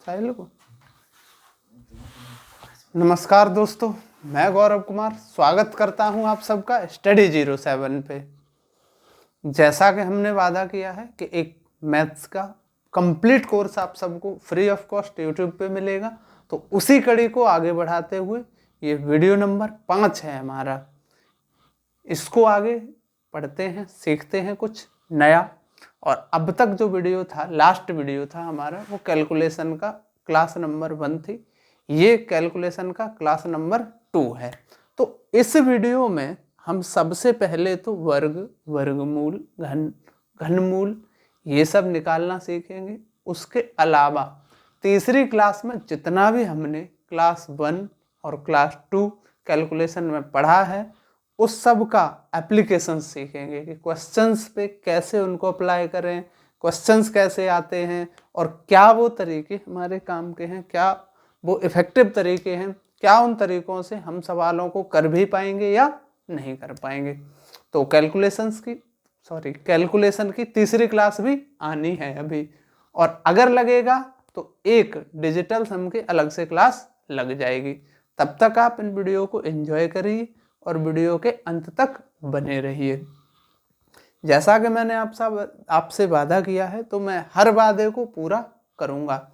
साहिल को। नमस्कार दोस्तों, मैं गौरव कुमार स्वागत करता हूं आप सबका स्टडी 07 पे। जैसा कि हमने वादा किया है कि एक मैथ्स का कंप्लीट कोर्स आप सबको फ्री ऑफ कॉस्ट यूट्यूब पे मिलेगा, तो उसी कड़ी को आगे बढ़ाते हुए ये वीडियो नंबर 5 है हमारा। इसको आगे पढ़ते हैं, सीखते हैं कुछ नया। और अब तक जो वीडियो था, लास्ट वीडियो था हमारा, वो कैलकुलेशन का क्लास नंबर 1 थी। ये कैलकुलेशन का क्लास नंबर 2 है। तो इस वीडियो में हम सबसे पहले तो वर्ग, वर्गमूल, घनमूल ये सब निकालना सीखेंगे। उसके अलावा तीसरी क्लास में जितना भी हमने क्लास 1 और क्लास 2 कैलकुलेशन में पढ़ा है, उस सब का एप्लीकेशन सीखेंगे कि क्वेश्चंस पे कैसे उनको अप्लाई करें, क्वेश्चंस कैसे आते हैं और क्या वो तरीके हमारे काम के हैं, क्या वो इफ़ेक्टिव तरीके हैं, क्या उन तरीक़ों से हम सवालों को कर भी पाएंगे या नहीं कर पाएंगे। तो कैलकुलेशन की तीसरी क्लास भी आनी है अभी, और अगर लगेगा तो एक डिजिटल सम की अलग से क्लास लग जाएगी। तब तक आप इन वीडियो को एंजॉय करिए और वीडियो के अंत तक बने रहिए। जैसा कि मैंने आपसे वादा किया है, तो मैं हर वादे को पूरा करूंगा।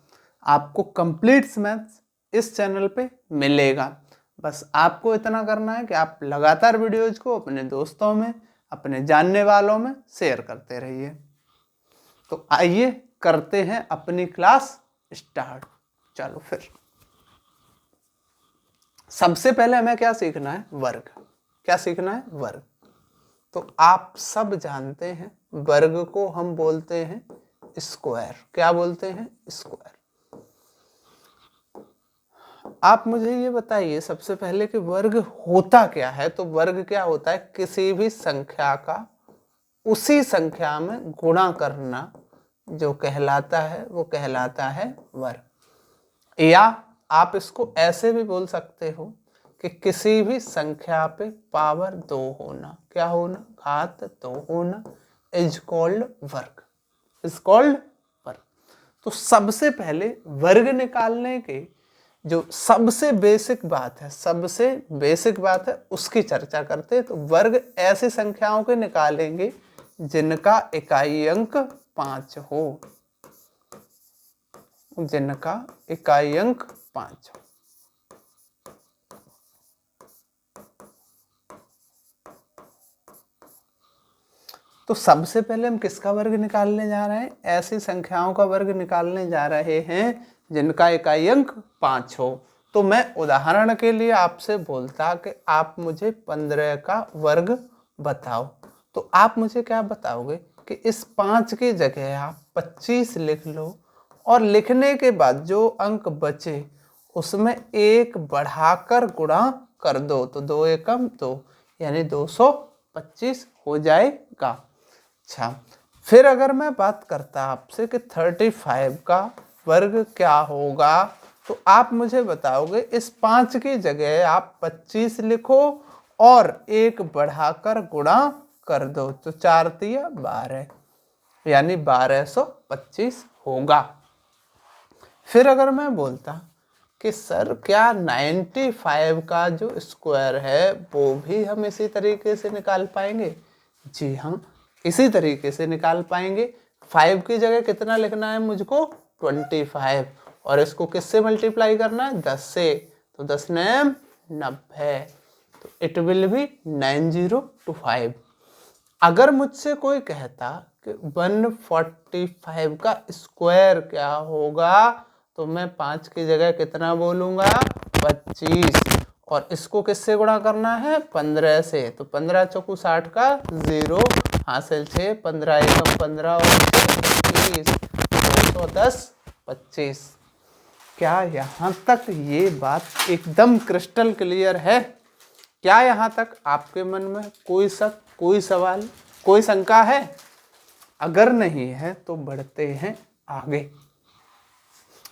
आपको कंप्लीट मैथ्स इस चैनल पे मिलेगा। बस आपको इतना करना है कि आप लगातार वीडियोज को अपने दोस्तों में, अपने जानने वालों में शेयर करते रहिए। तो आइए करते हैं अपनी क्लास स्टार्ट। चलो फिर सबसे पहले हमें क्या सीखना है? वर्ग। क्या सीखना है? वर्ग। तो आप सब जानते हैं वर्ग को हम बोलते हैं स्क्वायर। क्या बोलते हैं? स्क्वायर। आप मुझे ये बताइए सबसे पहले कि वर्ग होता क्या है। तो वर्ग क्या होता है? किसी भी संख्या का उसी संख्या में गुणा करना जो कहलाता है वो कहलाता है वर्ग। या आप इसको ऐसे भी बोल सकते हो कि किसी भी संख्या पे पावर 2 होना। क्या होना? घात 2 होना इज कॉल्ड वर्ग। इज कॉल्ड वर्ग। तो सबसे पहले वर्ग निकालने के जो सबसे बेसिक बात है उसकी चर्चा करते हैं। तो वर्ग ऐसी संख्याओं के निकालेंगे जिनका इकाई अंक 5 हो। जिनका इकाई अंक 5 हो। तो सबसे पहले हम किसका वर्ग निकालने जा रहे हैं? ऐसी संख्याओं का वर्ग निकालने जा रहे हैं जिनका इकाई अंक 5 हो। तो मैं उदाहरण के लिए आपसे बोलता कि आप मुझे 15 का वर्ग बताओ, तो आप मुझे क्या बताओगे कि इस 5 की जगह आप 25 लिख लो, और लिखने के बाद जो अंक बचे उसमें 1 बढ़ाकर गुणा कर दो। तो 2 एकम 2 यानी 225 हो जाएगा। अच्छा, फिर अगर मैं बात करता आपसे कि 35 का वर्ग क्या होगा, तो आप मुझे बताओगे इस 5 की जगह आप 25 लिखो और 1 बढ़ाकर गुणा कर दो। तो 4 तिया 12 यानी 1225 होगा। फिर अगर मैं बोलता कि सर क्या 95 का जो स्क्वायर है वो भी हम इसी तरीके से निकाल पाएंगे? जी हाँ, इसी तरीके से निकाल पाएंगे। 5 की जगह कितना लिखना है मुझको? 25, और इसको किससे मल्टीप्लाई करना है? 10 से। तो 10 9 90, तो इट विल बी 9025। अगर मुझसे कोई कहता कि 145 का स्क्वायर क्या होगा, तो मैं 5 की जगह कितना बोलूँगा? 25, और इसको किससे गुणा करना है? 15 से। तो 15 चौकू 60 का 0 हासिल 6, 15 एकम 15 और 25, 210 25। क्या यहाँ तक ये बात एकदम क्रिस्टल क्लियर है? क्या यहाँ तक आपके मन में कोई शक, कोई सवाल, कोई शंका है? अगर नहीं है तो बढ़ते हैं आगे।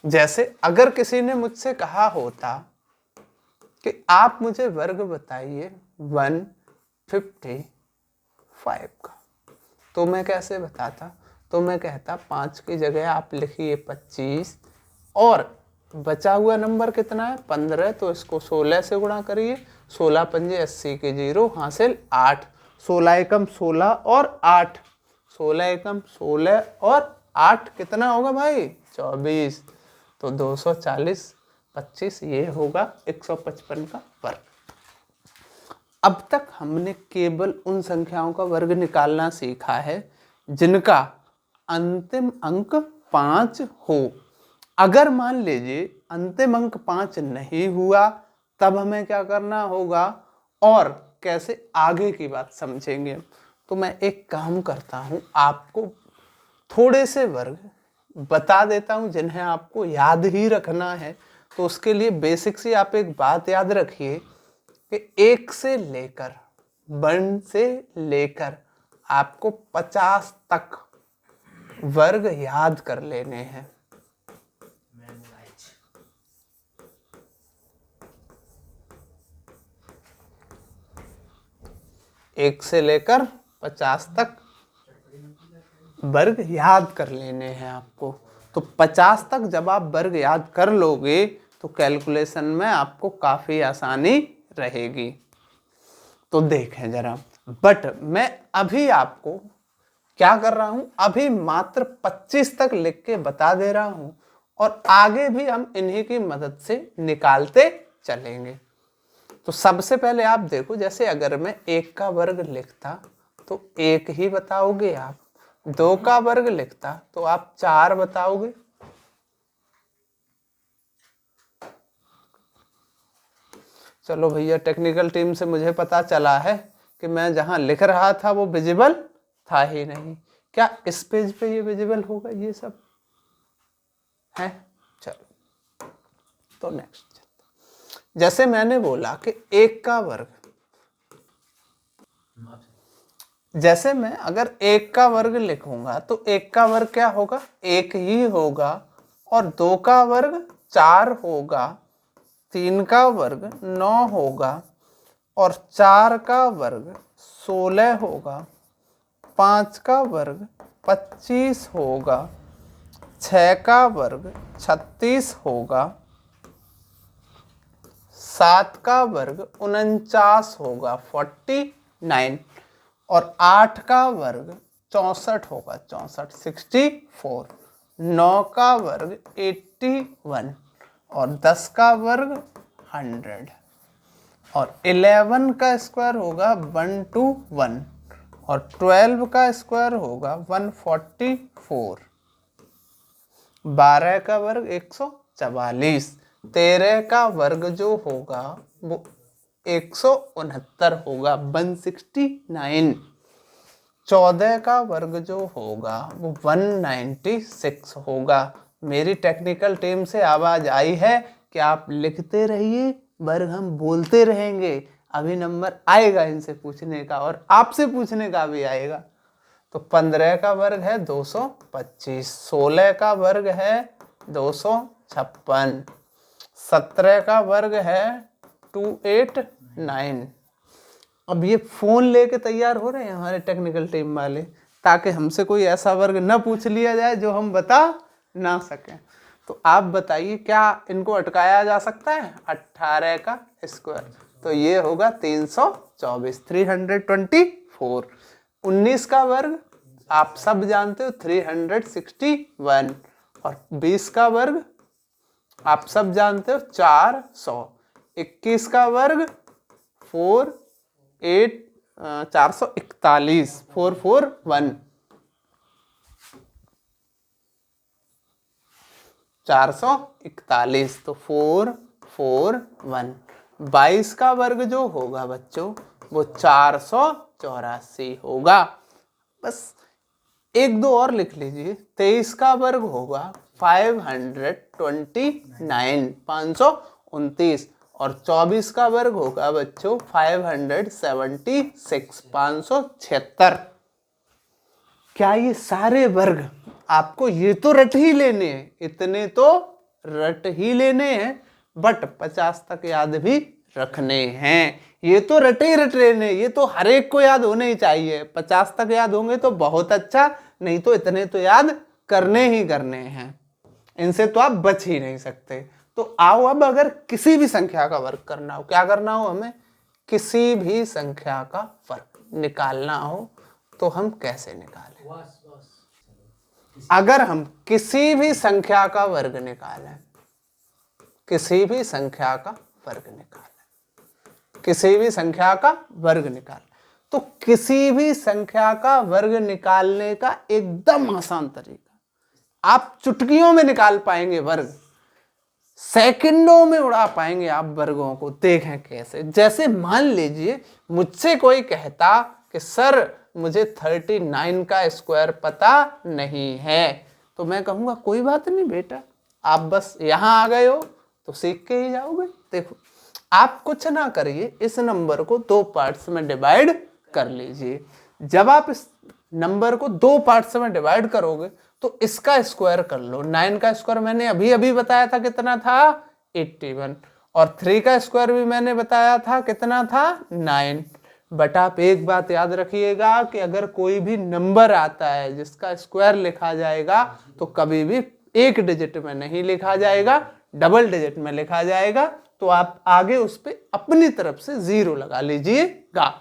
जैसे अगर किसी ने मुझसे कहा होता कि आप मुझे वर्ग बताइए 155 का, तो मैं कैसे बताता? तो मैं कहता 5 की जगह आप लिखिए 25, और बचा हुआ नंबर कितना है 15, तो इसको 16 से गुणा करिए। 16 पंजे 80 के 0 हासिल 8। 16 एकम 16 और 8, 16 एकम 16 और 8 कितना होगा भाई 24। तो 240 25 ये होगा 155 का वर्ग। अब तक हमने केवल उन संख्याओं का वर्ग निकालना सीखा है जिनका अंतिम अंक 5 हो। अगर मान लीजिए अंतिम अंक 5 नहीं हुआ तब हमें क्या करना होगा और कैसे आगे की बात समझेंगे। तो मैं एक काम करता हूं, आपको थोड़े से वर्ग बता देता हूं जिन्हें आपको याद ही रखना है। तो उसके लिए बेसिक से आप एक बात याद रखिए कि 1 से लेकर 1 से लेकर आपको 50 तक वर्ग याद कर लेने हैं। 1 से लेकर 50 तक वर्ग याद कर लेने हैं आपको। तो 50 तक जब आप वर्ग याद कर लोगे तो कैलकुलेशन में आपको काफ़ी आसानी रहेगी। तो देखें जरा, बट मैं अभी आपको क्या कर रहा हूं, अभी मात्र 25 तक लिख के बता दे रहा हूं और आगे भी हम इन्हीं की मदद से निकालते चलेंगे। तो सबसे पहले आप देखो, जैसे अगर मैं 1 का वर्ग लिखता तो 1 ही बताओगे आप, 2 का वर्ग लिखता तो आप 4 बताओगे, चलो भैया टेक्निकल टीम से मुझे पता चला है कि मैं जहां लिख रहा था वो विजिबल था ही नहीं। क्या इस पेज पे ये विजिबल होगा, ये सब है? चलो तो नेक्स्ट, जैसे मैंने बोला कि 1 का वर्ग, जैसे मैं अगर 1 का वर्ग लिखूंगा तो 1 का वर्ग क्या होगा 1 ही होगा, और 2 का वर्ग 4 होगा, 3 का वर्ग 9 होगा, और 4 का वर्ग 16 होगा, 5 का वर्ग 25 होगा, 6 का वर्ग 36 होगा, 7 का वर्ग 49 होगा 49, और 8 का वर्ग 64 होगा 64, 9 का वर्ग 81, और 10 का वर्ग 100, और 11 का स्क्वायर होगा 121, और 12 का स्क्वायर होगा 144, 12 का वर्ग 144, 13 का वर्ग जो होगा वो 169 होगा 169, 14 का वर्ग जो होगा वो 196 होगा। मेरी टेक्निकल टीम से आवाज आई है कि आप लिखते रहिए, वर्ग हम बोलते रहेंगे, अभी नंबर आएगा इनसे पूछने का और आपसे पूछने का भी आएगा। तो 15 का वर्ग है 225, 16 का वर्ग है 256, 17 का वर्ग है 289। अब ये फोन लेके तैयार हो रहे हैं हमारे टेक्निकल टीम वाले, ताकि हमसे कोई ऐसा वर्ग न पूछ लिया जाए जो हम बता ना सकें। तो आप बताइए क्या इनको अटकाया जा सकता है? 18 का स्क्वायर तो ये होगा 324, 324। 19 का वर्ग आप सब जानते हो 361, और 20 का वर्ग आप सब जानते हो 400। 21 का वर्ग 441, 441, 441 तो 441। 22 का वर्ग जो होगा बच्चों वो 484 होगा। बस एक दो और लिख लीजिए। 23 का वर्ग होगा 529, 529, और 24 का वर्ग होगा बच्चों 576, 576। क्या ये सारे वर्ग आपको ये तो रट ही लेने हैं, इतने तो रट ही लेने हैं, बट 50 तक याद भी रखने हैं। ये तो रटे ही रट लेने, ये तो हर एक को याद होने ही चाहिए। 50 तक याद होंगे तो बहुत अच्छा, नहीं तो इतने तो याद करने ही करने हैं। इनसे तो आप बच ही नहीं सकते। तो आओ अब अगर किसी भी संख्या का वर्ग करना हो, क्या करना हो हमें, किसी भी संख्या का वर्ग निकालना हो तो हम कैसे निकालें। अगर हम किसी भी संख्या का वर्ग निकालें, किसी भी संख्या का वर्ग निकालें, किसी भी संख्या का वर्ग निकालें, तो किसी भी संख्या का वर्ग निकालने का एकदम आसान तरीका, आप चुटकियों में निकाल पाएंगे वर्ग, सेकंडों में उड़ा पाएंगे आप वर्गों को। देखें कैसे, जैसे मान लीजिए मुझसे कोई कहता कि सर मुझे 39 का स्क्वायर पता नहीं है, तो मैं कहूंगा कोई बात नहीं बेटा, आप बस यहां आ गए हो तो सीख के ही जाओगे। देखो आप कुछ ना करिए, इस नंबर को 2 पार्ट्स में डिवाइड कर लीजिए। जब आप इस नंबर को 2 पार्ट्स में डिवाइड करोगे तो इसका स्क्वायर कर लो। 9 का स्क्वायर मैंने अभी अभी बताया था कितना था, 81, और 3 का स्क्वायर भी मैंने बताया था कितना था, 9। बट आप एक बात याद रखिएगा कि अगर कोई भी नंबर आता है जिसका स्क्वायर लिखा जाएगा तो कभी भी एक डिजिट में नहीं लिखा जाएगा, डबल डिजिट में लिखा जाएगा। तो आप आगे उस पर अपनी तरफ से 0 लगा लीजिएगा।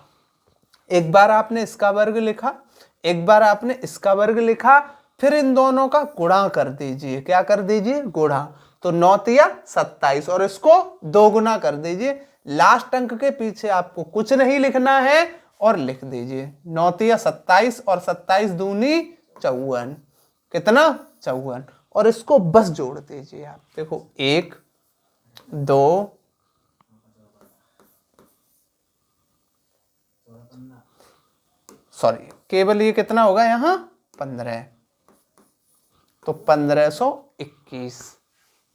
एक बार आपने इसका वर्ग लिखा, एक बार आपने इसका वर्ग लिखा, फिर इन दोनों का गुणा कर दीजिए। क्या कर दीजिए, गुणा। तो 9 तिया 27 और इसको 2 गुना कर दीजिए। लास्ट अंक के पीछे आपको कुछ नहीं लिखना है और लिख दीजिए 9 तिया 27 और 27 दूनी 54, कितना 54, और इसको बस जोड़ दीजिए आप। देखो 1 2 सॉरी केवल ये कितना होगा यहाँ 15, तो 1521।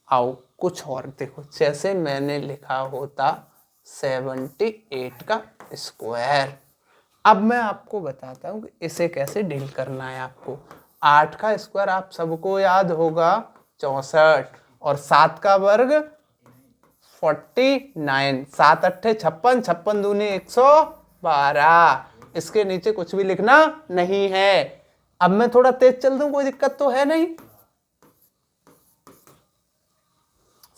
आओ कुछ और देखो, जैसे मैंने लिखा होता 78 का स्क्वायर। अब मैं आपको बताता हूँ कि इसे कैसे डील करना है आपको। 8 का स्क्वायर आप सबको याद होगा 64, और 7 का वर्ग 49, 7 अट्ठे 56, 56 दूनी 112। इसके नीचे कुछ भी लिखना नहीं है। अब मैं थोड़ा तेज चल दूं, कोई दिक्कत तो है नहीं।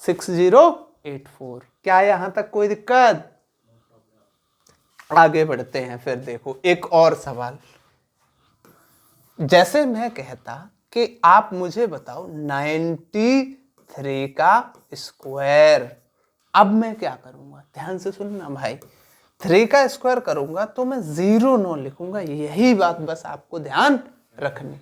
6084, क्या यहां तक कोई दिक्कत? आगे बढ़ते हैं। फिर देखो एक और सवाल, जैसे मैं कहता कि आप मुझे बताओ 93 का स्क्वायर। अब मैं क्या करूंगा, ध्यान से सुनना भाई। 3 का स्क्वायर करूंगा तो मैं 0 9 लिखूंगा, यही बात बस आपको ध्यान रखनी है।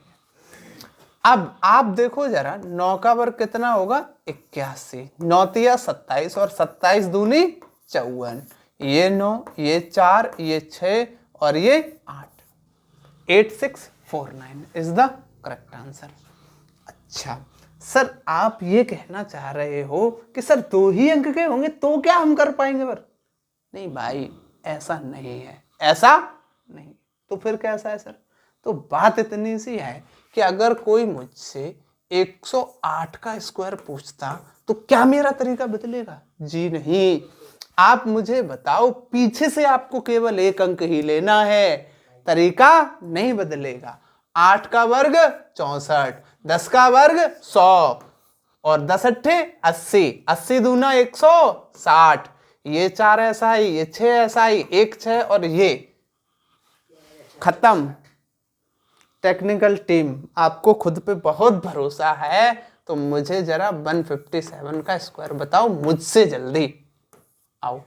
अब आप देखो जरा 9 का वर्ग कितना होगा 81, 9 तिया 27 और 27 दूनी 54, ये 9 ये 4 ये 6 और ये 8, 8649 इज द करेक्ट आंसर। अच्छा सर आप ये कहना चाह रहे हो कि सर 2 ही अंक के होंगे तो क्या हम कर पाएंगे वर्ग? नहीं भाई ऐसा नहीं है, ऐसा नहीं। तो फिर कैसा है सर? तो बात इतनी सी है कि अगर कोई मुझसे 108 का स्क्वायर पूछता तो क्या मेरा तरीका बदलेगा? जी नहीं। आप मुझे बताओ, पीछे से आपको केवल 1 अंक ही लेना है, तरीका नहीं बदलेगा। 8 का वर्ग 64, 10 का वर्ग 100 और 10 अट्ठे 80, 80 दूना 160, ये 4 ऐसा ही, ये 6 ऐसा ही, 1 6 और ये खत्म। टेक्निकल टीम आपको खुद पे बहुत भरोसा है तो मुझे जरा 157 का स्क्वायर बताओ मुझसे जल्दी। आओ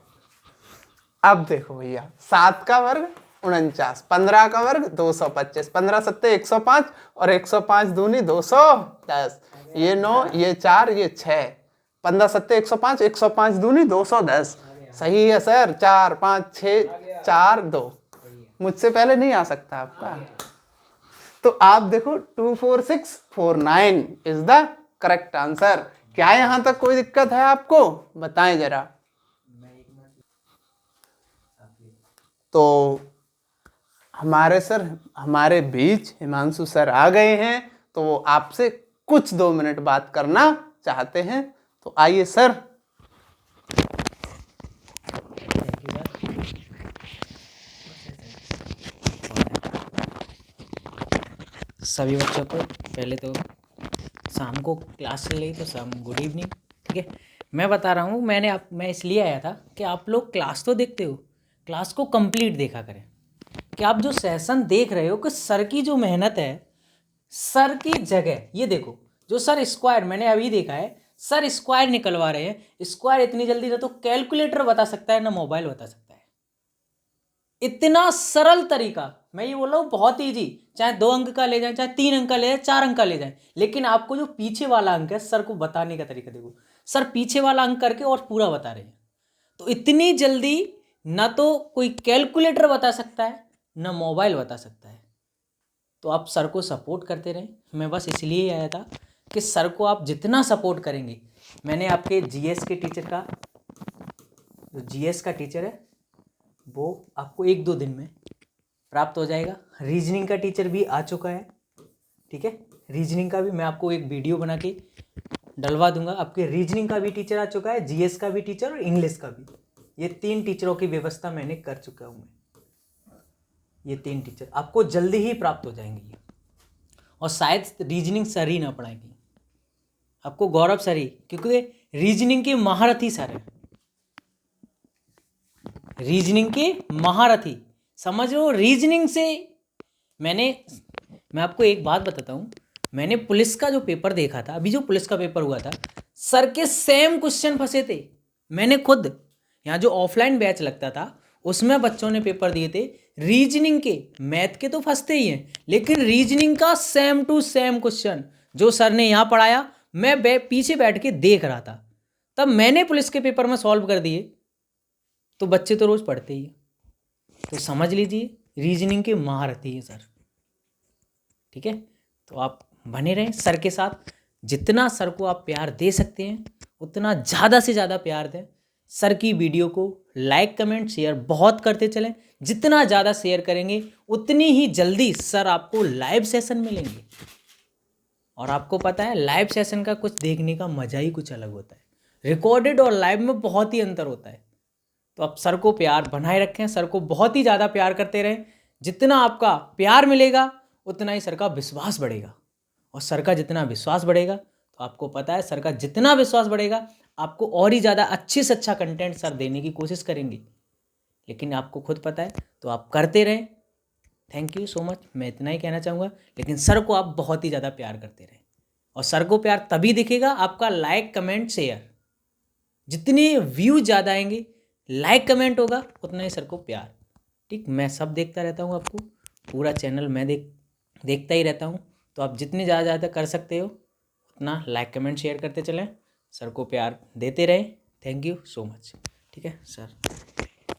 अब देखो भैया, 7 का वर्ग 49, 15 का वर्ग 225, 15 सत्ते 105 और 105 दूनी 210, ये 9 ये 4 ये 6, 15 सत्ते 105, 105 दूनी 210। सही है सर, 4 5 6 4 2। मुझसे पहले नहीं आ सकता आपका। तो आप देखो 24649 इज द करेक्ट आंसर। क्या यहां तक कोई दिक्कत है आपको? बताएं जरा। तो हमारे बीच हिमांशु सर आ गए हैं, तो वो आपसे कुछ 2 मिनट बात करना चाहते हैं। तो आइए सर। सभी बच्चों को पहले तो शाम को क्लास चल रही तो शाम गुड इवनिंग। ठीक है, मैं बता रहा हूँ, मैं इसलिए आया था कि आप लोग क्लास तो देखते हो, क्लास को कंप्लीट देखा करें। कि आप जो सेशन देख रहे हो कि सर की जो मेहनत है, सर की जगह ये देखो, जो सर स्क्वायर मैंने अभी देखा है, सर स्क्वायर निकलवा रहे हैं। स्क्वायर इतनी जल्दी ना तो कैलकुलेटर बता सकता है ना मोबाइल बता सकता है। इतना सरल तरीका, मैं ये बोल रहा हूँ बहुत ईजी, चाहे 2 अंक का ले जाए, चाहे 3 अंक का ले जाए, 4 अंक का ले जाए, लेकिन आपको जो पीछे वाला अंक है सर को बताने का तरीका देखो। सर पीछे वाला अंक करके और पूरा बता रहे हैं। तो इतनी जल्दी ना तो कोई कैलकुलेटर बता सकता है ना मोबाइल बता सकता है। तो आप सर को सपोर्ट करते रहें। मैं बस इसलिए आया था कि सर को आप जितना सपोर्ट करेंगे, मैंने आपके जीएस के टीचर का, जो जीएस का टीचर है वो आपको 1-2 दिन में प्राप्त हो जाएगा। रीजनिंग का टीचर भी आ चुका है। ठीक है, रीजनिंग का भी मैं आपको एक वीडियो बना के डलवा दूंगा। आपके रीजनिंग का भी टीचर आ चुका है, जीएस का भी टीचर और इंग्लिश का भी। ये 3 टीचरों की व्यवस्था मैंने कर चुका हूँ। ये 3 टीचर आपको जल्दी ही प्राप्त हो जाएंगे ये। और शायद रीजनिंग सर ही ना पढ़ाएंगे आपको, गौरव सर ही, क्योंकि रीजनिंग के महारथी सर है। रीजनिंग के महारथी, समझ लो रीजनिंग से। मैं आपको एक बात बताता हूँ, मैंने पुलिस का जो पेपर देखा था, अभी जो पुलिस का पेपर हुआ था, सर के सेम क्वेश्चन फंसे थे। मैंने खुद यहाँ जो ऑफलाइन बैच लगता था उसमें बच्चों ने पेपर दिए थे रीजनिंग के, मैथ के तो फंसते ही हैं, लेकिन रीजनिंग का सेम टू सेम क्वेश्चन जो सर ने यहाँ पढ़ाया, मैं पीछे बैठ के देख रहा था, तब मैंने पुलिस के पेपर में सॉल्व कर दिए। तो बच्चे तो रोज पढ़ते ही हैं। तो समझ लीजिए रीजनिंग के महारथी हैं सर। ठीक है, तो आप बने रहें सर के साथ। जितना सर को आप प्यार दे सकते हैं उतना ज़्यादा से ज़्यादा प्यार दें। सर की वीडियो को लाइक कमेंट शेयर बहुत करते चलें। जितना ज़्यादा शेयर करेंगे उतनी ही जल्दी सर आपको लाइव सेशन मिलेंगे। और आपको पता है लाइव सेशन का कुछ देखने का मज़ा ही कुछ अलग होता है। रिकॉर्डेड और लाइव में बहुत ही अंतर होता है। तो आप सर को प्यार बनाए रखें, सर को बहुत ही ज़्यादा प्यार करते रहें। जितना आपका प्यार मिलेगा उतना ही सर का विश्वास बढ़ेगा, और सर का जितना विश्वास बढ़ेगा तो आपको पता है सर का जितना विश्वास बढ़ेगा आपको और ही ज़्यादा अच्छे से अच्छा कंटेंट सर देने की कोशिश करेंगे। लेकिन आपको खुद पता है तो आप करते रहें। थैंक यू सो मच, मैं इतना ही कहना चाहूँगा। लेकिन सर को आप बहुत ही ज़्यादा प्यार करते रहें, और सर को प्यार तभी दिखेगा आपका लाइक कमेंट शेयर। जितने व्यूज ज़्यादा आएंगे, लाइक कमेंट होगा, उतना ही सर को प्यार। ठीक, मैं सब देखता रहता हूँ, आपको पूरा चैनल मैं देखता ही रहता हूँ। तो आप जितने ज़्यादा कर सकते हो उतना लाइक कमेंट शेयर करते चलें, सर को प्यार देते रहें। Thank you so much. ठीक है सर।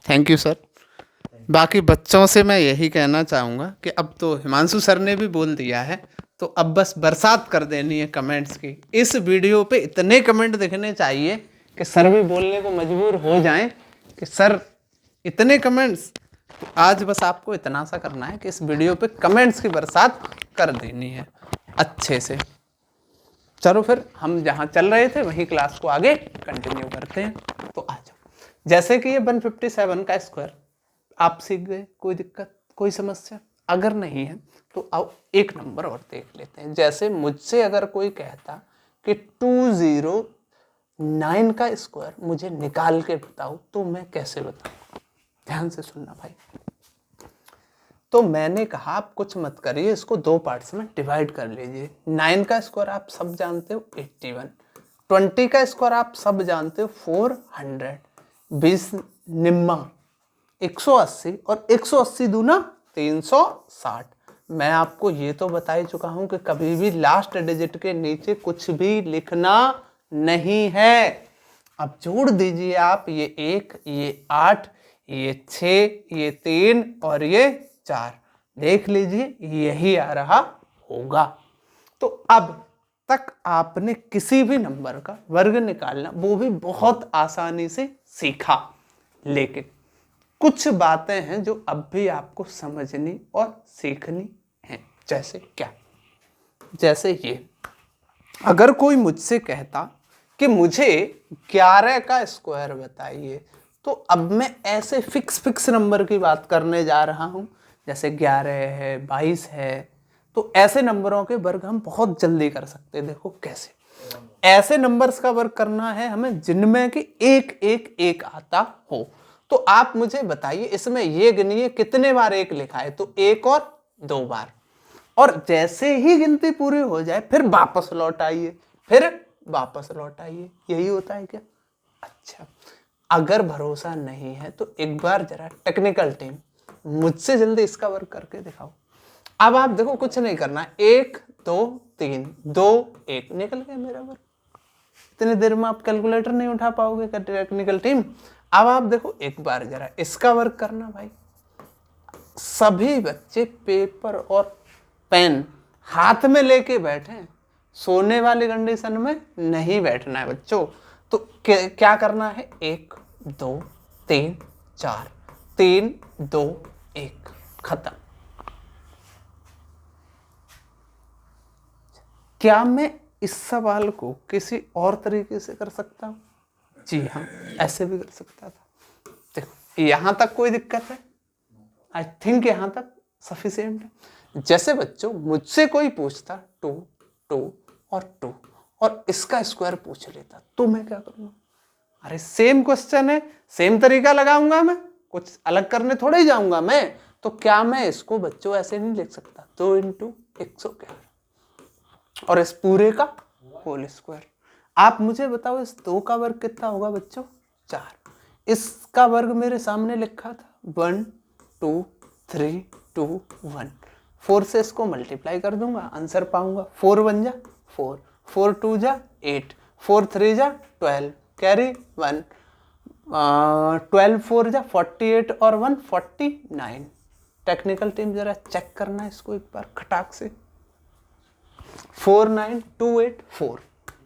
Thank you sir. बाकी बच्चों से मैं यही कहना चाहूँगा कि अब तो हिमांशु सर ने भी बोल दिया है, तो अब बस बरसात कर देनी है कमेंट्स की। इस वीडियो पे इतने कमेंट दिखने चाहिए कि सर भी बोलने को मजबूर हो जाएं कि सर इतने कमेंट्स। तो आज बस आपको इतना सा करना है कि इस वीडियो पे कमेंट्स की बरसात कर देनी है अच्छे से। चलो फिर हम जहाँ चल रहे थे वहीं क्लास को आगे कंटिन्यू करते हैं। तो आ जाओ। जैसे कि ये 157 का स्क्वायर आप सीख गए, कोई दिक्कत कोई समस्या अगर नहीं है तो आओ एक नंबर और देख लेते हैं। जैसे मुझसे अगर कोई कहता कि 209 का स्क्वायर मुझे निकाल के बताओ, तो मैं कैसे बताऊँ? ध्यान से सुनना भाई। तो मैंने कहा आप कुछ मत करिए, इसको 2 पार्ट्स में डिवाइड कर लीजिए। 9 का स्क्वायर आप सब जानते हो 81, 20 का स्क्वायर आप सब जानते हो 400, 20 निम्मा 180 और 180 दूना 360। मैं आपको ये तो बता ही चुका हूं कि कभी भी लास्ट डिजिट के नीचे कुछ भी लिखना नहीं है। अब जोड़ दीजिए आप, ये 1, ये 8, ये 6, ये 3 और ये 4। देख लीजिए यही आ रहा होगा। तो अब तक आपने किसी भी नंबर का वर्ग निकालना वो भी बहुत आसानी से सीखा, लेकिन कुछ बातें हैं जो अब भी आपको समझनी और सीखनी हैं। जैसे क्या? जैसे ये, अगर कोई मुझसे कहता कि मुझे 11 का स्क्वायर बताइए, तो अब मैं ऐसे फिक्स नंबर की बात करने जा रहा हूं, जैसे 11 है, 22 है, तो ऐसे नंबरों के वर्ग हम बहुत जल्दी कर सकते हैं। देखो कैसे, ऐसे नंबर्स का वर्ग करना है हमें जिनमें कि एक एक एक आता हो। तो आप मुझे बताइए इसमें ये गिनिए कितने बार एक लिखा है, तो एक और 2 बार, और जैसे ही गिनती पूरी हो जाए फिर वापस लौट आइए, फिर वापस लौट आइए। यही होता है क्या? अच्छा, अगर भरोसा नहीं है तो एक बार जरा टेक्निकल टीम मुझसे जल्दी इसका वर्क करके दिखाओ। अब आप देखो कुछ नहीं करना, 1 2 3 2 1 निकल गया मेरा वर्क। इतनी देर में आप कैलकुलेटर नहीं उठा पाओगे टेक्निकल टीम। अब आप देखो एक बार जरा इसका वर्क करना भाई। सभी बच्चे पेपर और पेन हाथ में लेके बैठे, सोने वाली कंडीशन में नहीं बैठना है बच्चों। तो क्या करना है, 1 2 3 4 3 2 1 खत्म। क्या मैं इस सवाल को किसी और तरीके से कर सकता हूं? जी हाँ, ऐसे भी कर सकता था। देखो यहां तक कोई दिक्कत है? आई थिंक यहां तक सफिशिएंट है। जैसे बच्चों मुझसे कोई पूछता 2 2 और 2 और इसका स्क्वायर पूछ लेता तो मैं क्या करूंगा? अरे सेम क्वेश्चन है, सेम तरीका लगाऊंगा मैं, कुछ अलग करने थोड़े ही जाऊंगा मैं। तो क्या मैं इसको बच्चों ऐसे नहीं लिख सकता, 2 × 111 और इस पूरे का होल स्क्वायर। आप मुझे बताओ इस 2 का वर्ग कितना होगा बच्चों? 4। इसका वर्ग मेरे सामने लिखा था 1 2 3 2 1। 4 से इसको मल्टीप्लाई कर दूंगा, आंसर पाऊंगा। 4 1 जा 4, 4 2 जा 8, 4 3 जा 12, कैरी 1, 12 4 जा 48 और 1 49। टेक्निकल टीम जरा चेक करना इसको एक बार खटाक से। 49284,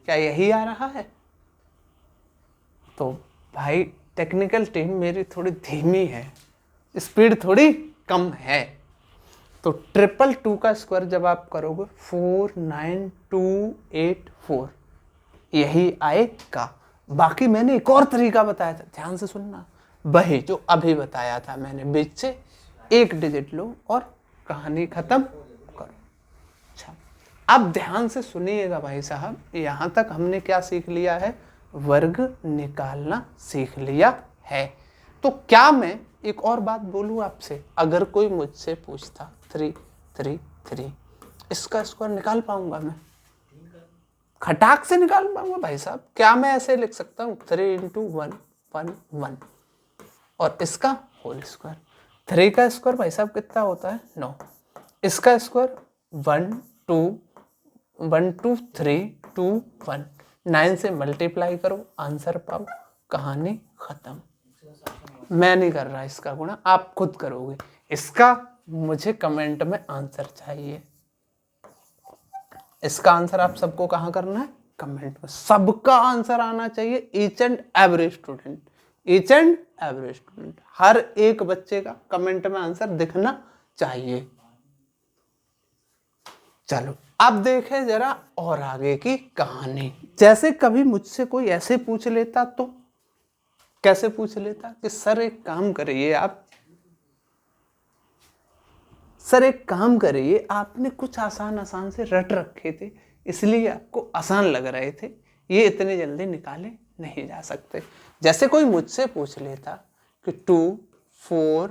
क्या यही आ रहा है? तो भाई टेक्निकल टीम मेरी थोड़ी धीमी है, स्पीड थोड़ी कम है। तो 222 का स्क्वायर जब आप करोगे 49284 यही आएगा। बाकी मैंने एक और तरीका बताया था, ध्यान से सुनना, वही जो अभी बताया था मैंने, बीच से एक डिजिट लो और कहानी खत्म करो। अच्छा, अब ध्यान से सुनिएगा भाई साहब, यहाँ तक हमने क्या सीख लिया है? वर्ग निकालना सीख लिया है। तो क्या मैं एक और बात बोलूँ आपसे, अगर कोई मुझसे पूछता 3 3 3 इसका स्क्वायर निकाल पाऊंगा मैं? खटाक से निकाल पाऊंगा भाई साहब। क्या मैं ऐसे लिख सकता हूँ 3 × 1 1 1 और इसका होल स्क्वायर। 3 का स्क्वायर भाई साहब कितना होता है? 9। इसका स्क्वायर 1 2 3 2 1, 9 से मल्टीप्लाई करो, आंसर पाओ, कहानी खत्म। मैं नहीं कर रहा इसका गुणा, आप खुद करोगे। इसका मुझे कमेंट में आंसर चाहिए। इसका आंसर आप सबको कहाँ करना है? कमेंट में। सबका आंसर आना चाहिए, each and every student, each and every student, हर एक बच्चे का कमेंट में आंसर दिखना चाहिए। चलो अब देखें जरा और आगे की कहानी। जैसे कभी मुझसे कोई ऐसे पूछ लेता तो कैसे पूछ लेता कि सर एक काम करिए आप, सर एक काम करिए, आपने कुछ आसान आसान से रट रखे थे इसलिए आपको आसान लग रहे थे, ये इतने जल्दी निकाले नहीं जा सकते। जैसे कोई मुझसे पूछ लेता कि 2 4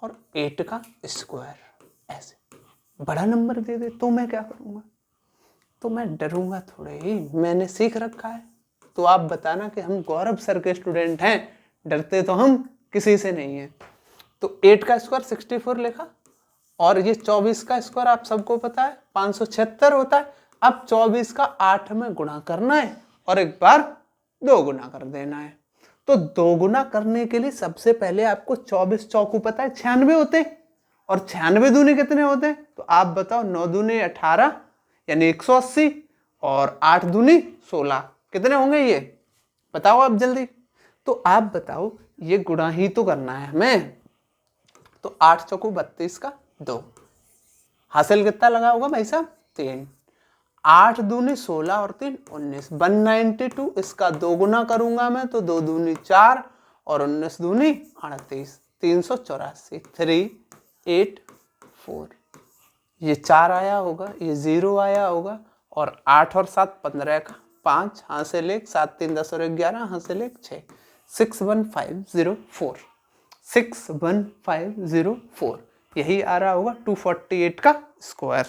और 8 का स्क्वायर, ऐसे बड़ा नंबर दे दे तो मैं क्या करूँगा? तो मैं डरूंगा थोड़े ही, मैंने सीख रखा है। तो आप बताना कि हम गौरव सर के स्टूडेंट हैं, डरते तो हम किसी से नहीं हैं। तो 8 का स्क्वायर 64 लिखा और ये 24 का स्क्वायर आप सबको पता है 576 होता है। अब 24 का 8 में गुणा करना है और एक बार 2 गुना कर देना है। तो 2 गुना करने के लिए सबसे पहले आपको 24 चौकू पता है 96 होते हैं और 96 दूनी कितने होते हैं? तो आप बताओ, 9 दूनी 18 यानी 180 और 8 दूनी 16, कितने होंगे ये? बताओ आप जल्दी। तो आप बताओ, ये गुणा ही तो करना है हमें। तो 8 चौकू 32 का 2, हासिल कितना लगा होगा भाई साहब? 3। 8 दूनी 16 और 3 19, 192। इसका 2 गुना करूंगा मैं तो 2 दूनी 4 और 19 दूनी 38, 384, 384। ये 4 आया होगा, ये 0 आया होगा, और 8 और 7 15 का 5, हासिल 1, 7 3 10 और 11, हासिल 1 6, 61504, 61504 यही आ रहा होगा 248 का स्क्वायर।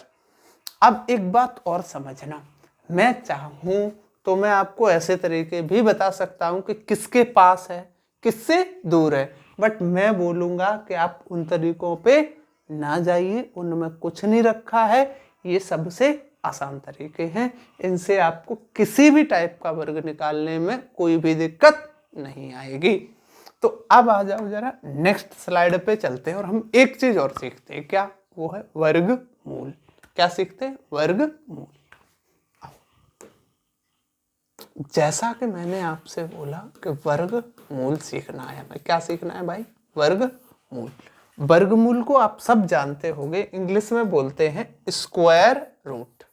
अब एक बात और समझना, मैं चाहूँ तो मैं आपको ऐसे तरीके भी बता सकता हूँ कि किसके पास है, किससे दूर है, बट मैं बोलूँगा कि आप उन तरीकों पे ना जाइए, उनमें कुछ नहीं रखा है, ये सबसे आसान तरीके हैं, इनसे आपको किसी भी टाइप का वर्ग निकालने में कोई भी दिक्कत नहीं आएगी। तो अब आ जाओ जरा नेक्स्ट स्लाइड पे चलते हैं और हम एक चीज और सीखते हैं, क्या? वो है वर्गमूल। क्या सीखते हैं? वर्गमूल। जैसा कि मैंने आपसे बोला कि वर्गमूल सीखना है, हमें क्या सीखना है भाई? वर्गमूल। वर्गमूल को आप सब जानते होंगे, इंग्लिश में बोलते हैं स्क्वायर रूट।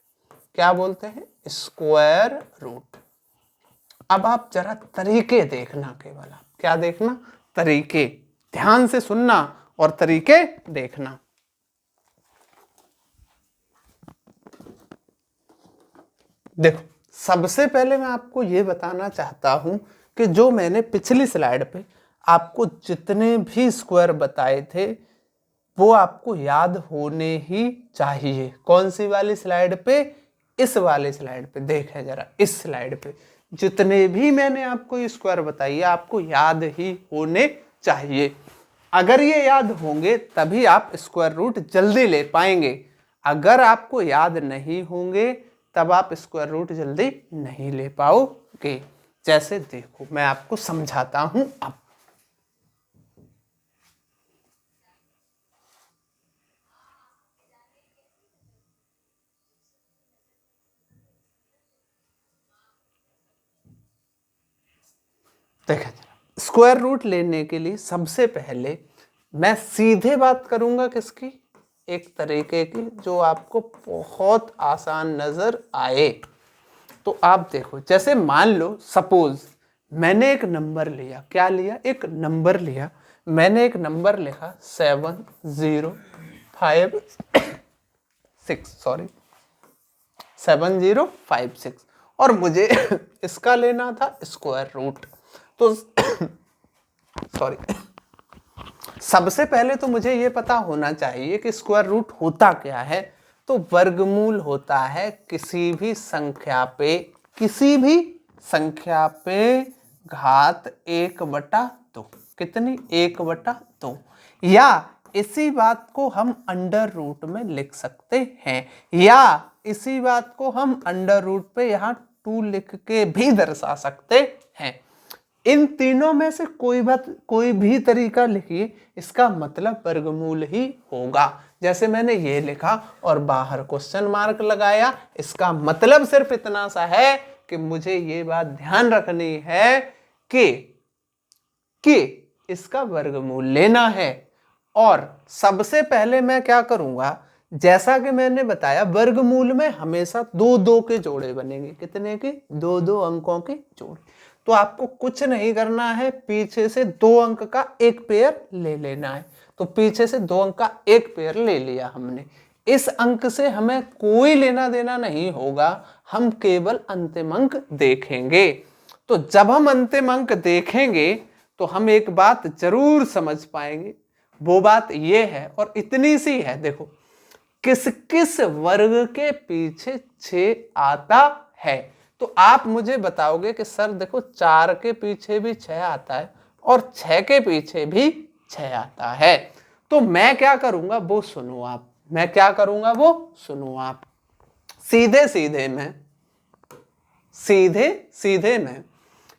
क्या बोलते हैं? Square root. अब आप जरा तरीके देखना, केवल आप क्या देखना? तरीके। ध्यान से सुनना और तरीके देखना। देखो, सबसे पहले मैं आपको ये बताना चाहता हूं कि जो मैंने पिछली स्लाइड पे आपको जितने भी स्क्वायर बताए थे वो आपको याद होने ही चाहिए। कौन सी वाली स्लाइड पे? इस वाली स्लाइड पे। देखें जरा, इस स्लाइड पे जितने भी मैंने आपको स्क्वायर बताइए आपको याद ही होने चाहिए। अगर ये याद होंगे तभी आप स्क्वायर रूट जल्दी ले पाएंगे। अगर आपको याद नहीं होंगे तब आप स्क्वायर रूट जल्दी नहीं ले पाओगे। जैसे देखो, मैं आपको समझाता हूं। अब देखा जरा, स्क्वायर रूट लेने के लिए सबसे पहले मैं सीधे बात करूंगा किसकी? एक तरीके की जो आपको बहुत आसान नजर आए। तो आप देखो, जैसे मान लो सपोज मैंने एक नंबर लिया। क्या लिया? एक नंबर लिया। मैंने एक नंबर लिखा 7056 और मुझे इसका लेना था स्क्वायर रूट। तो सॉरी, सबसे पहले तो मुझे ये पता होना चाहिए कि स्क्वायर रूट होता क्या है। तो वर्गमूल होता है किसी भी संख्या पे, किसी भी संख्या पे घात 1/2। कितनी? 1/2। या इसी बात को हम अंडर रूट में लिख सकते हैं, या इसी बात को हम अंडर रूट पे यहाँ 2 लिख के भी दर्शा सकते हैं। इन तीनों में से कोई भी तरीका लिखिए, इसका मतलब वर्गमूल ही होगा। जैसे मैंने ये लिखा और बाहर क्वेश्चन मार्क लगाया, इसका मतलब सिर्फ इतना सा है कि मुझे ये बात ध्यान रखनी है कि इसका वर्गमूल लेना है। और सबसे पहले मैं क्या करूंगा, जैसा कि मैंने बताया वर्गमूल में हमेशा 2-2 के जोड़े बनेंगे। कितने के? 2-2 अंकों के जोड़े। तो आपको कुछ नहीं करना है, पीछे से 2 अंक का एक पेयर ले लेना है। तो पीछे से 2 अंक का एक पेयर ले लिया हमने। इस अंक से हमें कोई लेना देना नहीं होगा, हम केवल अंतिम अंक देखेंगे। तो जब हम अंतिम अंक देखेंगे तो हम एक बात जरूर समझ पाएंगे। वो बात ये है और इतनी सी है, देखो, किस किस वर्ग के पीछे 6 आता है। तो आप मुझे बताओगे कि सर देखो 4 के पीछे भी 6 आता है और 6 के पीछे भी 6 आता है। तो मैं क्या करूंगा वो सुनो आप, मैं क्या करूंगा वो सुनो आप। सीधे सीधे मैं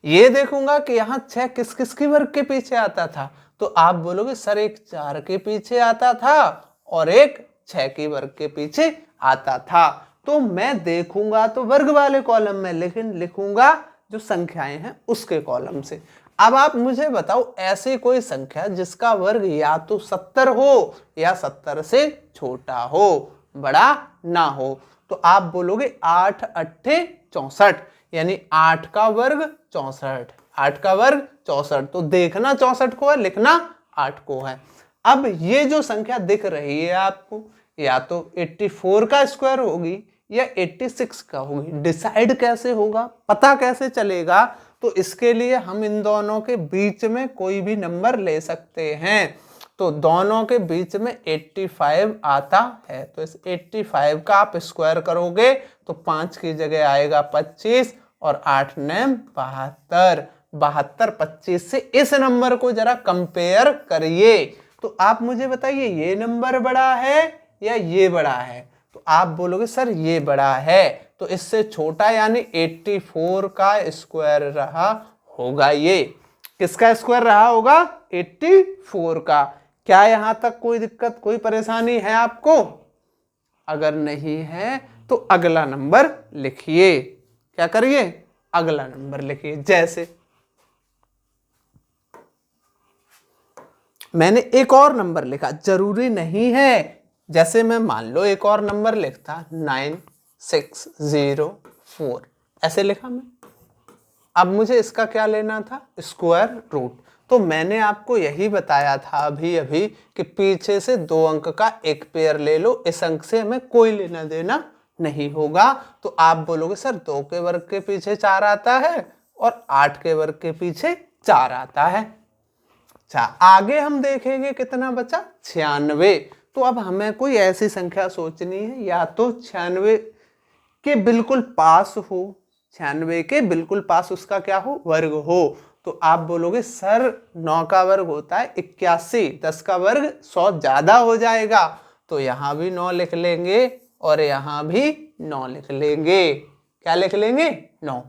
ये देखूंगा कि यहाँ 6 किस किस की वर्ग के पीछे आता था। तो आप बोलोगे सर एक 4 के पीछे आता था और एक 6 के वर्ग के पीछे आता था। तो मैं देखूंगा तो वर्ग वाले कॉलम में, लेकिन लिखूंगा जो संख्याएं हैं उसके कॉलम से। अब आप मुझे बताओ ऐसी कोई संख्या जिसका वर्ग या तो 70 हो या 70 से छोटा हो, बड़ा ना हो। तो आप बोलोगे 8 8 64, यानी 8 का वर्ग 64, 8 का वर्ग 64। तो देखना 64 को है, लिखना 8 को है। अब ये जो संख्या दिख रही है आपको, या तो 84 का स्क्वायर होगी या 86 का होगी। डिसाइड कैसे होगा, पता कैसे चलेगा? तो इसके लिए हम इन दोनों के बीच में कोई भी नंबर ले सकते हैं। तो दोनों के बीच में 85 आता है, तो इस 85 का आप स्क्वायर करोगे तो 5 की जगह आएगा 25 और 8 9 72। 72 25 से इस नंबर को जरा कंपेयर करिए। तो आप मुझे बताइए ये नंबर बड़ा है या ये बड़ा है? तो आप बोलोगे सर ये बड़ा है, तो इससे छोटा यानी 84 का स्क्वायर रहा होगा। ये किसका स्क्वायर रहा होगा? 84 का। क्या यहां तक कोई दिक्कत, कोई परेशानी है आपको? अगर नहीं है तो अगला नंबर लिखिए। क्या करिए? अगला नंबर लिखिए। जैसे मैंने एक और नंबर लिखा, जरूरी नहीं है, जैसे मैं मान लो एक और नंबर लिखता 9604, ऐसे लिखा मैं। अब मुझे इसका क्या लेना था? Square root. तो मैंने आपको यही बताया था अभी अभी कि पीछे से 2 अंक का एक पेयर ले लो, इस अंक से हमें कोई लेना देना नहीं होगा। तो आप बोलोगे सर 2 के वर्ग के पीछे 4 आता है और 8 के वर्ग के पीछे 4 आता है। अच्छा, आगे हम देखेंगे कितना बचा? 96। तो अब हमें कोई ऐसी संख्या सोचनी है या तो 96 के बिल्कुल पास हो, 96 के बिल्कुल पास उसका क्या हो? वर्ग हो। तो आप बोलोगे सर 9 का वर्ग होता है 81, 10 का वर्ग 100 ज्यादा हो जाएगा, तो यहां भी 9 लिख लेंगे और यहां भी 9 लिख लेंगे। क्या लिख लेंगे? 9।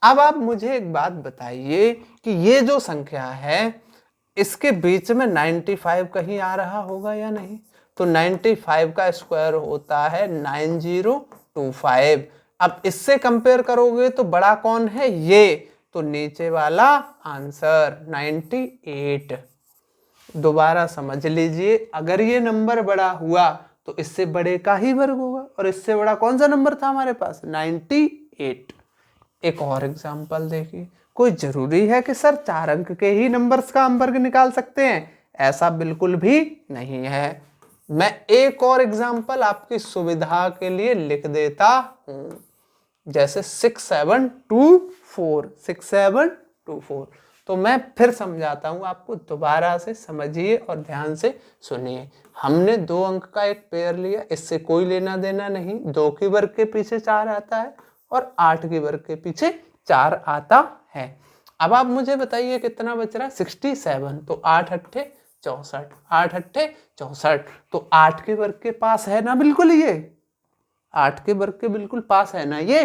अब आप मुझे एक बात बताइए कि ये जो संख्या है इसके बीच में 95 कहीं आ रहा होगा या नहीं? तो 95 का स्क्वायर होता है 9025। अब इससे कंपेयर करोगे तो बड़ा कौन है? ये। तो नीचे वाला आंसर 98। दोबारा समझ लीजिए, अगर ये नंबर बड़ा हुआ तो इससे बड़े का ही वर्ग होगा, और इससे बड़ा कौन सा नंबर था हमारे पास? 98। एक और एग्जांपल देखिए। कोई जरूरी है कि सर 4 अंक के ही नंबर्स का हम वर्ग निकाल सकते हैं? ऐसा बिल्कुल भी नहीं है। मैं एक और एग्जांपल आपकी सुविधा के लिए लिख देता हूं, जैसे 6724। 6724। तो मैं फिर समझाता हूं आपको, दोबारा से समझिए और ध्यान से सुनिए। हमने 2 अंक का एक पेयर लिया, इससे कोई लेना देना नहीं। 2 के वर्ग के पीछे 4 आता है और 8 के वर्ग के पीछे 4 आता है। अब आप मुझे बताइए कितना बच रहा है? 67। तो 8 अट्ठे 64, 8 अट्ठे 64। तो 8 के वर्ग के पास है ना बिल्कुल ये? 8 के वर्ग के बिल्कुल पास है ना ये?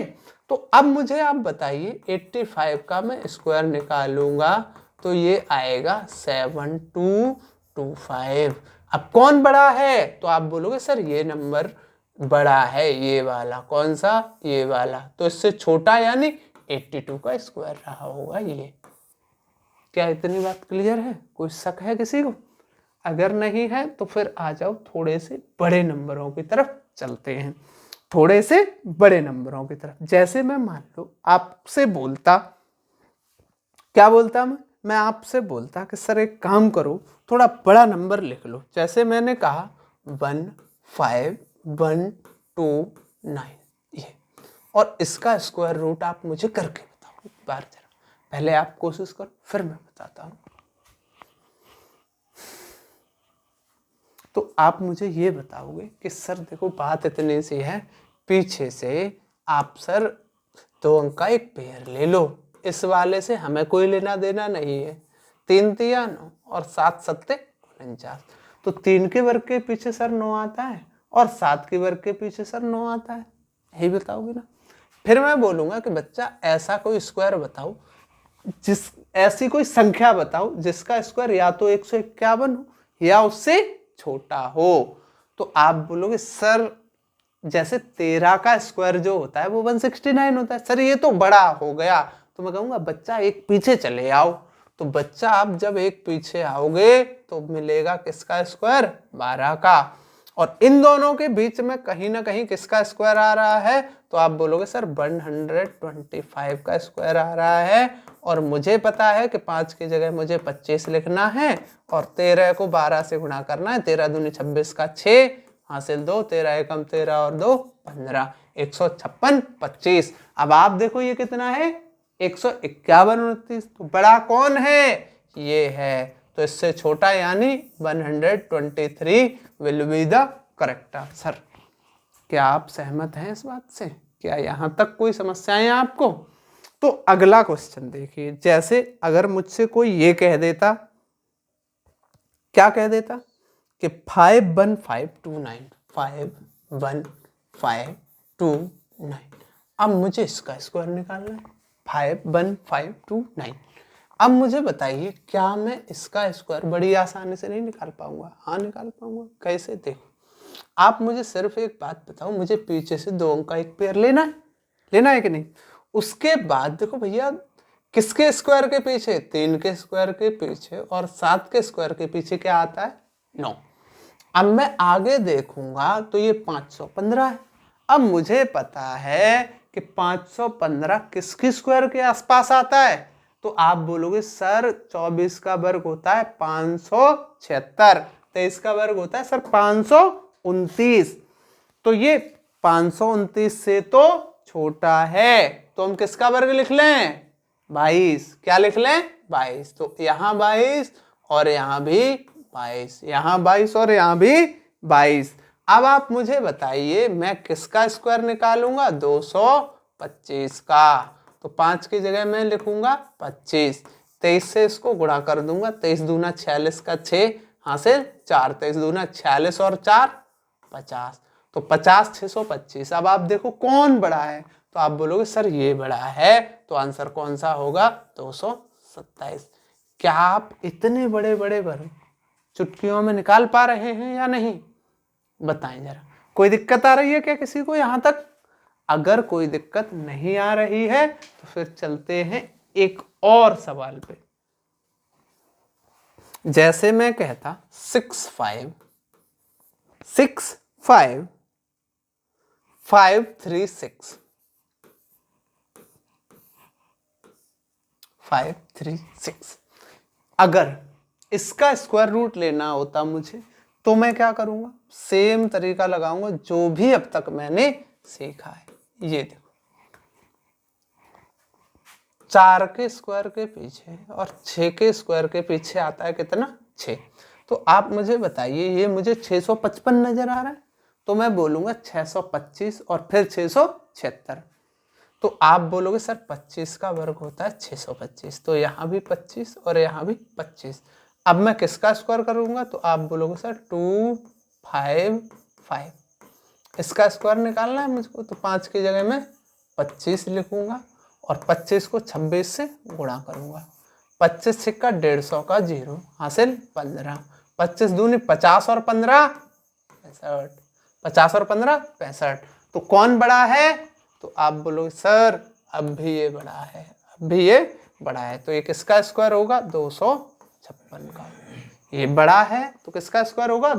तो अब मुझे आप बताइए 85 का मैं स्क्वायर निकालूंगा तो ये आएगा 7225। अब कौन बड़ा है? तो आप बोलोगे सर ये नंबर बड़ा है, ये वाला। कौन सा? ये वाला। तो इससे छोटा यानी 82 का स्क्वायर रहा होगा ये। क्या इतनी बात क्लियर है? कोई शक है किसी को? अगर नहीं है तो फिर आ जाओ, थोड़े से बड़े नंबरों की तरफ चलते हैं। थोड़े से बड़े नंबरों की तरफ, जैसे मैं मान लो आपसे बोलता, क्या बोलता मैं आपसे बोलता कि सर एक काम करो, थोड़ा बड़ा नंबर लिख लो। जैसे मैंने कहा 15129 ये, और इसका स्क्वायर रूट आप मुझे करके बताओ एक बार जरा। पहले आप कोशिश करो, फिर मैं बताता हूं। तो आप मुझे ये बताओगे कि सर देखो बात इतनी सी है, पीछे से आप सर 2 अंक का एक पेयर ले लो, इस वाले से हमें कोई लेना देना नहीं है। 3 तिया 9 और 7 सत्ते 49। तो 3 के वर्ग के पीछे सर 9 आता है और 7 के वर्ग के पीछे सर 9 आता है, यही बताओगे ना? फिर मैं बोलूंगा कि बच्चा ऐसा कोई स्क्वायर बताओ, ऐसी कोई संख्या बताओ जिसका स्क्वायर या तो 151 हो या उससे छोटा हो। तो आप बोलोगे सर जैसे 13 का स्क्वायर जो होता है वो 169 होता है। सर ये तो बड़ा हो गया। तो मैं कहूंगा बच्चा एक पीछे चले आओ। तो बच्चा आप जब एक पीछे आओगे तो मिलेगा किसका स्क्वायर? 12 का। और इन दोनों के बीच में कहीं ना कहीं किसका स्क्वायर आ रहा है? तो आप बोलोगे सर 125 का स्क्वायर आ रहा है। और मुझे पता है कि 5 की जगह मुझे 25 लिखना है और 13 को 12 से गुणा करना है। 13 दूनी 26 का 6, हासिल 2, 13 एकम 13 और 2 15, 156 25। अब आप देखो ये कितना है 151 29। तो बड़ा कौन है, ये है। तो इससे छोटा यानी 123 will be the correct answer. क्या आप सहमत हैं इस बात से? क्या यहाँ तक कोई समस्याएं हैं आपको? तो अगला क्वेश्चन देखिए, जैसे अगर मुझसे कोई ये कह देता, क्या कह देता कि 51529 51529, अब मुझे इसका स्क्वायर निकालना है 51529। अब मुझे बताइए क्या मैं इसका स्क्वायर बड़ी आसानी से नहीं निकाल पाऊंगा? हाँ निकाल पाऊंगा। कैसे? देखो, आप मुझे सिर्फ एक बात बताओ, मुझे पीछे से 2 अंक का एक पेयर लेना है कि नहीं? उसके बाद देखो भैया, किसके स्क्वायर के पीछे? 3 के स्क्वायर के पीछे, और 7 के स्क्वायर के पीछे क्या आता है? 9। अब मैं आगे देखूंगा तो ये 515 है। अब मुझे पता है कि 515 किसकी स्क्वायर के आसपास आता है? तो आप बोलोगे सर 24 का वर्ग होता है 576, 23 का वर्ग होता है सर 529। तो ये 529 से तो छोटा है, तो हम किसका वर्ग लिख लें? 22। क्या लिख लें? 22। तो यहाँ 22 और यहाँ भी 22, यहाँ 22 और यहाँ भी 22। अब आप मुझे बताइए मैं किसका स्क्वायर निकालूंगा? 225 का। तो 5 की जगह मैं लिखूंगा 25। 23 से इसको गुणा कर दूंगा, 23 दूना 46 का 6 हासिल 4, 23 दूना 46 और 4 50। तो 50 625। अब आप देखो कौन बड़ा है, तो आप बोलोगे सर ये बड़ा है, तो आंसर कौन सा होगा? 227। क्या आप इतने बड़े बड़े वर्ग चुटकियों में निकाल पा रहे हैं या नहीं? बताएं जरा। कोई दिक्कत आ रही है क्या किसी को यहाँ तक? अगर कोई दिक्कत नहीं आ रही है तो फिर चलते हैं एक और सवाल पे। जैसे मैं कहता 6 5 6 5 5 3 6 5 3 6, अगर इसका स्क्वायर रूट लेना होता मुझे, तो मैं क्या करूंगा? सेम तरीका लगाऊंगा जो भी अब तक मैंने सीखा है। ये देखो, 4 के स्क्वायर के पीछे और 6 के स्क्वायर के पीछे आता है कितना? 6। तो आप मुझे बताइए, ये मुझे 655 नजर आ रहा है, तो मैं बोलूंगा 625 और फिर 676। तो आप बोलोगे सर 25 का वर्ग होता है 625, तो यहाँ भी 25 और यहाँ भी 25। अब मैं किसका स्क्वायर करूंगा? तो आप बोलोगे सर 255, इसका स्क्वायर निकालना है मुझको, तो 5 की जगह मैं 25 लिखूंगा और 25 को 26 से गुणा करूंगा। 25 सिक्का 150 का 0 हासिल 15, 25 दूनी 50 और 15 65, 50 और 15 65। तो कौन बड़ा है? तो आप बोलोगे सर अब भी ये बड़ा है, अब भी ये बड़ा है। तो ये किसका स्क्वायर होगा? 256 का। ये बड़ा है तो किसका स्क्वायर होगा?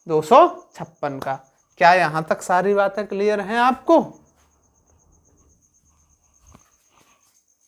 256 का। क्या यहाँ तक सारी बातें क्लियर हैं आपको?